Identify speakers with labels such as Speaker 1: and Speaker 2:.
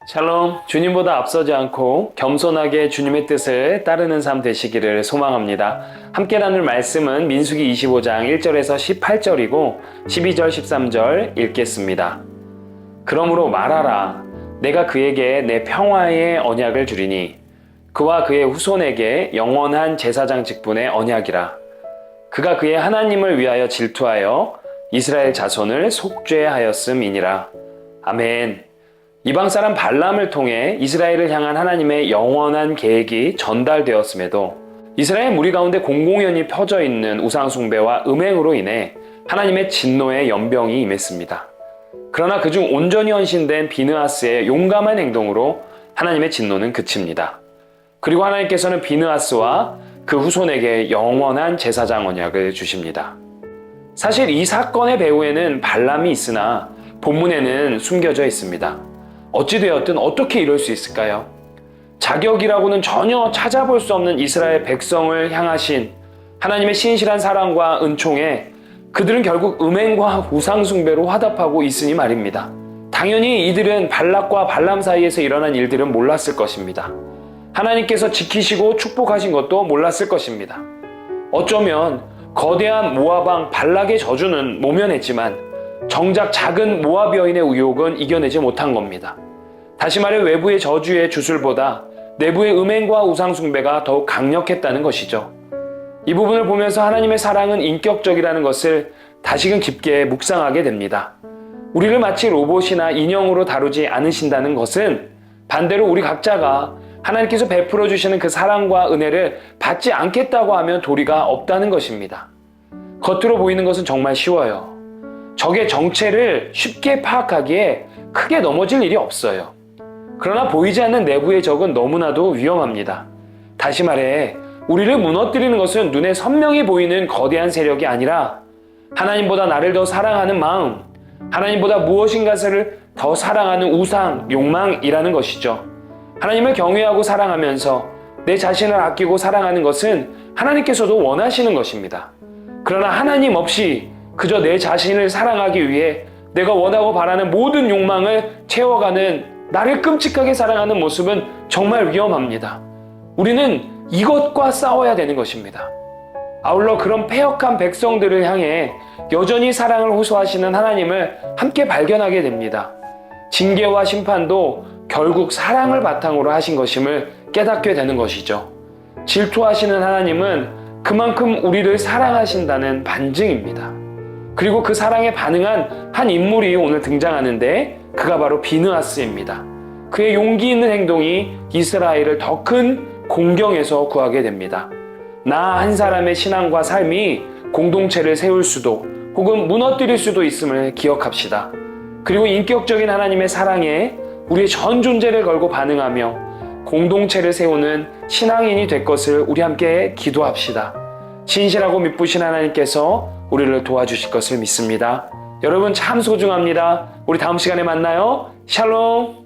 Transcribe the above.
Speaker 1: 샬롬, 주님보다 앞서지 않고 겸손하게 주님의 뜻을 따르는 삶 되시기를 소망합니다. 함께 나눌 말씀은 민수기 25장 1절에서 18절이고 12절 13절 읽겠습니다. 그러므로 말하라. 내가 그에게 내 평화의 언약을 주리니 그와 그의 후손에게 영원한 제사장 직분의 언약이라. 그가 그의 하나님을 위하여 질투하여 이스라엘 자손을 속죄하였음이니라. 아멘. 이방 사람 발람을 통해 이스라엘을 향한 하나님의 영원한 계획이 전달되었음에도 이스라엘 무리 가운데 공공연히 펴져 있는 우상 숭배와 음행으로 인해 하나님의 진노의 연병이 임했습니다. 그러나 그중 온전히 헌신된 비느하스의 용감한 행동으로 하나님의 진노는 그칩니다. 그리고 하나님께서는 비느하스와 그 후손에게 영원한 제사장 언약을 주십니다. 사실 이 사건의 배후에는 발람이 있으나 본문에는 숨겨져 있습니다. 어찌되었든 어떻게 이럴 수 있을까요? 자격이라고는 전혀 찾아볼 수 없는 이스라엘 백성을 향하신 하나님의 신실한 사랑과 은총에 그들은 결국 음행과 우상숭배로 화답하고 있으니 말입니다. 당연히 이들은 발락과 발람 사이에서 일어난 일들은 몰랐을 것입니다. 하나님께서 지키시고 축복하신 것도 몰랐을 것입니다. 어쩌면 거대한 모압왕 발락의 저주는 모면했지만 정작 작은 모압 여인의 의혹은 이겨내지 못한 겁니다. 다시 말해 외부의 저주의 주술보다 내부의 음행과 우상숭배가 더욱 강력했다는 것이죠. 이 부분을 보면서 하나님의 사랑은 인격적이라는 것을 다시금 깊게 묵상하게 됩니다. 우리를 마치 로봇이나 인형으로 다루지 않으신다는 것은 반대로 우리 각자가 하나님께서 베풀어 주시는 그 사랑과 은혜를 받지 않겠다고 하면 도리가 없다는 것입니다. 겉으로 보이는 것은 정말 쉬워요. 적의 정체를 쉽게 파악하기에 크게 넘어질 일이 없어요. 그러나 보이지 않는 내부의 적은 너무나도 위험합니다. 다시 말해 우리를 무너뜨리는 것은 눈에 선명히 보이는 거대한 세력이 아니라 하나님보다 나를 더 사랑하는 마음, 하나님보다 무엇인가를 더 사랑하는 우상, 욕망이라는 것이죠. 하나님을 경외하고 사랑하면서 내 자신을 아끼고 사랑하는 것은 하나님께서도 원하시는 것입니다. 그러나 하나님 없이 그저 내 자신을 사랑하기 위해 내가 원하고 바라는 모든 욕망을 채워가는 나를 끔찍하게 사랑하는 모습은 정말 위험합니다. 우리는 이것과 싸워야 되는 것입니다. 아울러 그런 패역한 백성들을 향해 여전히 사랑을 호소하시는 하나님을 함께 발견하게 됩니다. 징계와 심판도 결국 사랑을 바탕으로 하신 것임을 깨닫게 되는 것이죠. 질투하시는 하나님은 그만큼 우리를 사랑하신다는 반증입니다. 그리고 그 사랑에 반응한 한 인물이 오늘 등장하는데 그가 바로 비느하스입니다. 그의 용기 있는 행동이 이스라엘을 더 큰 공경에서 구하게 됩니다. 나 한 사람의 신앙과 삶이 공동체를 세울 수도 혹은 무너뜨릴 수도 있음을 기억합시다. 그리고 인격적인 하나님의 사랑에 우리의 전 존재를 걸고 반응하며 공동체를 세우는 신앙인이 될 것을 우리 함께 기도합시다. 신실하고 미쁘신 하나님께서 우리를 도와주실 것을 믿습니다. 여러분 참 소중합니다. 우리 다음 시간에 만나요. 샬롬.